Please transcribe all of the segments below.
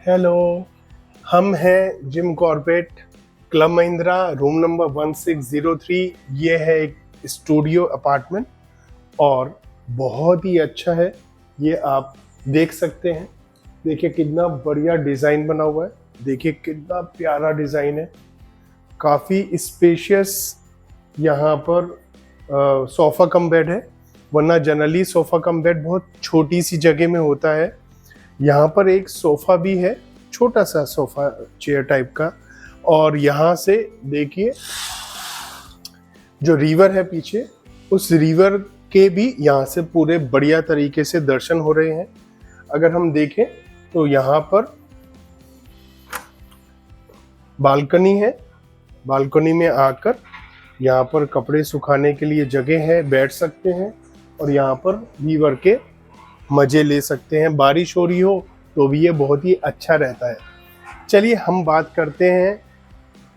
Hello, हम हैं Jim Corbett, club Mahindra, room number 1603। ये है एक स्टूडियो अपार्टमेंट और बहुत ही अच्छा है। ये आप देख सकते हैं। देखिए कितना बढ़िया डिज़ाइन बना हुआ है। देखिए कितना प्यारा डिज़ाइन है। काफ़ी स्पेशियस यहाँ पर सोफ़ा कम बेड है, वरना जनरली सोफ़ा कम बेड बहुत छोटी सी जगह में होता है। यहाँ पर एक सोफ़ा भी है, छोटा सा सोफ़ा चेयर टाइप का। और यहाँ से देखिए जो रिवर है पीछे, उस रिवर के भी यहाँ से पूरे बढ़िया तरीके से दर्शन हो रहे हैं। अगर हम देखें तो यहाँ पर बालकनी है। बालकनी में आकर यहाँ पर कपड़े सुखाने के लिए जगह है, बैठ सकते हैं और यहाँ पर रिवर के मज़े ले सकते हैं। बारिश हो रही हो तो भी ये बहुत ही अच्छा रहता है। चलिए हम बात करते हैं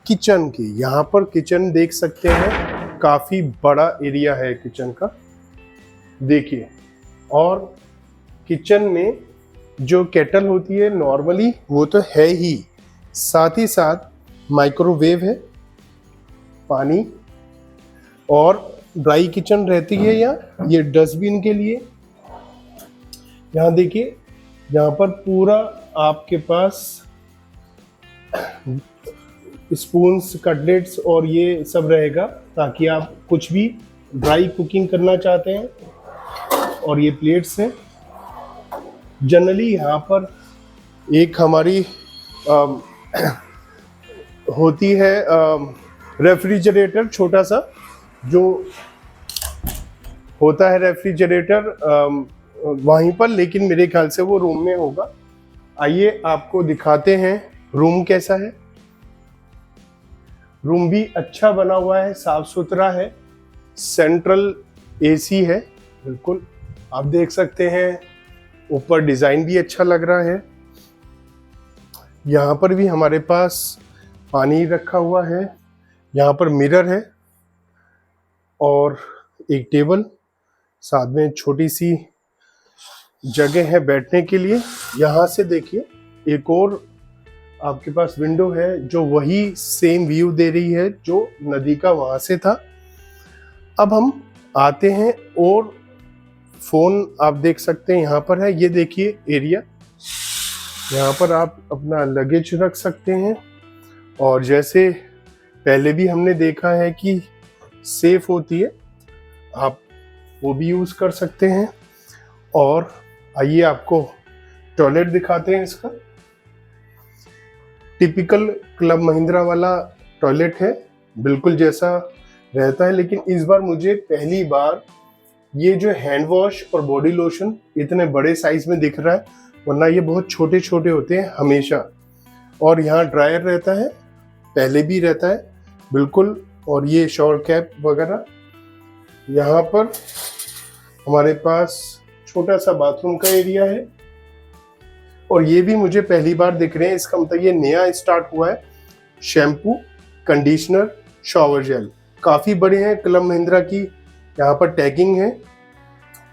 किचन की। यहाँ पर किचन देख सकते हैं, काफ़ी बड़ा एरिया है किचन का, देखिए। और किचन में जो केटल होती है नॉर्मली वो तो है ही, साथ ही साथ माइक्रोवेव है, पानी, और ड्राई किचन रहती है यहाँ, ये डस्टबिन के लिए। यहाँ देखिए, यहाँ पर पूरा आपके पास स्पून्स, कटलेट्स और ये सब रहेगा, ताकि आप कुछ भी ड्राई कुकिंग करना चाहते हैं। और ये प्लेट्स हैं। जनरली यहाँ पर एक हमारी होती है रेफ्रिजरेटर, छोटा सा जो होता है रेफ्रिजरेटर वहीं पर, लेकिन मेरे ख्याल से वो रूम में होगा। आइए आपको दिखाते हैं रूम कैसा है। रूम भी अच्छा बना हुआ है, साफ सुथरा है, सेंट्रल एसी है, बिल्कुल आप देख सकते हैं। ऊपर डिज़ाइन भी अच्छा लग रहा है। यहाँ पर भी हमारे पास पानी रखा हुआ है। यहाँ पर मिरर है और एक टेबल, साथ में छोटी सी जगह है बैठने के लिए। यहाँ से देखिए एक और आपके पास विंडो है, जो वही सेम व्यू दे रही है जो नदी का वहाँ से था। अब हम आते हैं, और फ़ोन आप देख सकते हैं यहाँ पर है। ये देखिए एरिया, यहाँ पर आप अपना लगेज रख सकते हैं। और जैसे पहले भी हमने देखा है कि सेफ होती है, आप वो भी यूज़ कर सकते हैं। और आइए आपको टॉयलेट दिखाते हैं। इसका टिपिकल क्लब महिंद्रा वाला टॉयलेट है, बिल्कुल जैसा रहता है। लेकिन इस बार मुझे पहली बार ये जो हैंड वॉश और बॉडी लोशन इतने बड़े साइज में दिख रहा है, वरना ये बहुत छोटे छोटे होते हैं हमेशा। और यहाँ ड्रायर रहता है, पहले भी रहता है बिल्कुल। और ये शॉवर कैप वगैरह। यहाँ पर हमारे पास छोटा सा बाथरूम का एरिया है, और ये भी मुझे पहली बार दिख रहे हैं। इसका मतलब ये नया स्टार्ट हुआ है। शैम्पू, कंडीशनर, शॉवर जेल काफ़ी बड़े हैं। क्लब महिंद्रा की यहाँ पर टैगिंग है।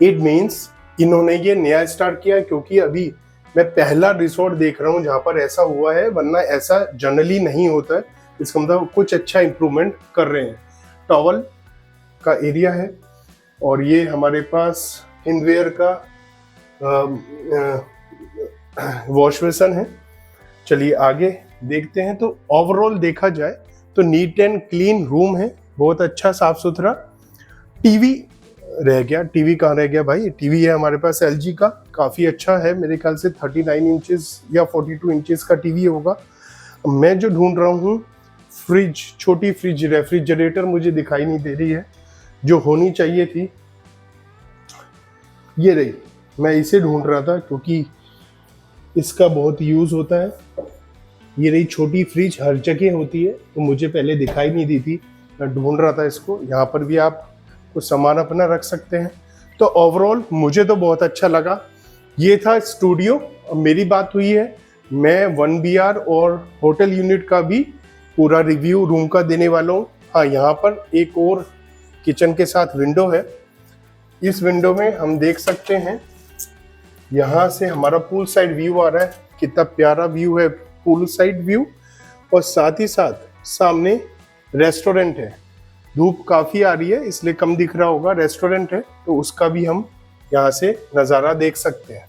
इट मीन्स इन्होंने ये नया स्टार्ट किया है, क्योंकि अभी मैं पहला रिसोर्ट देख रहा हूँ जहाँ पर ऐसा हुआ है, वरना ऐसा जनरली नहीं होता है। इसका मतलब कुछ अच्छा इंप्रूवमेंट कर रहे हैं। टॉवल का एरिया है, और ये हमारे पास हिंदवेयर का वॉश बेसन है। चलिए आगे देखते हैं। तो ओवरऑल देखा जाए तो नीट एंड क्लीन रूम है, बहुत अच्छा साफ सुथरा। टीवी रह गया, टीवी कहाँ रह गया भाई? टीवी है हमारे पास एलजी का, काफ़ी अच्छा है, मेरे ख्याल से 39 इंचेस या 42 इंचेस का टीवी होगा। मैं जो ढूंढ रहा हूँ फ्रिज, छोटी फ्रिज, रेफ्रिजरेटर मुझे दिखाई नहीं दे रही है, जो होनी चाहिए थी। ये रही, मैं इसे ढूंढ रहा था क्योंकि इसका बहुत यूज़ होता है। ये रही छोटी फ्रिज, हर जगह होती है, तो मुझे पहले दिखाई नहीं दी थी, मैं ढूंढ रहा था इसको। यहाँ पर भी आप कुछ सामान अपना रख सकते हैं। तो ओवरऑल मुझे तो बहुत अच्छा लगा। ये था स्टूडियो। अब मेरी बात हुई है, मैं 1BR और होटल यूनिट का भी पूरा रिव्यू रूम का देने वाला हूँ। हाँ, यहाँ पर एक और किचन के साथ विंडो है। इस विंडो में हम देख सकते हैं, यहाँ से हमारा पूल साइड व्यू आ रहा है कितना प्यारा व्यू है, पूल साइड व्यू, और साथ ही साथ सामने रेस्टोरेंट है। धूप काफी आ रही है इसलिए कम दिख रहा होगा, रेस्टोरेंट है तो उसका भी हम यहाँ से नज़ारा देख सकते हैं।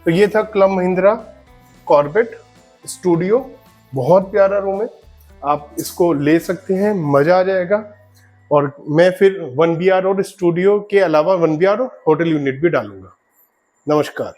तो ये था क्लब महिंद्रा कॉर्बेट स्टूडियो। बहुत प्यारा रूम है, आप इसको ले सकते हैं, मजा आ जाएगा। और मैं फिर 1BR और स्टूडियो के अलावा 1BR और होटल यूनिट भी डालूंगा। नमस्कार।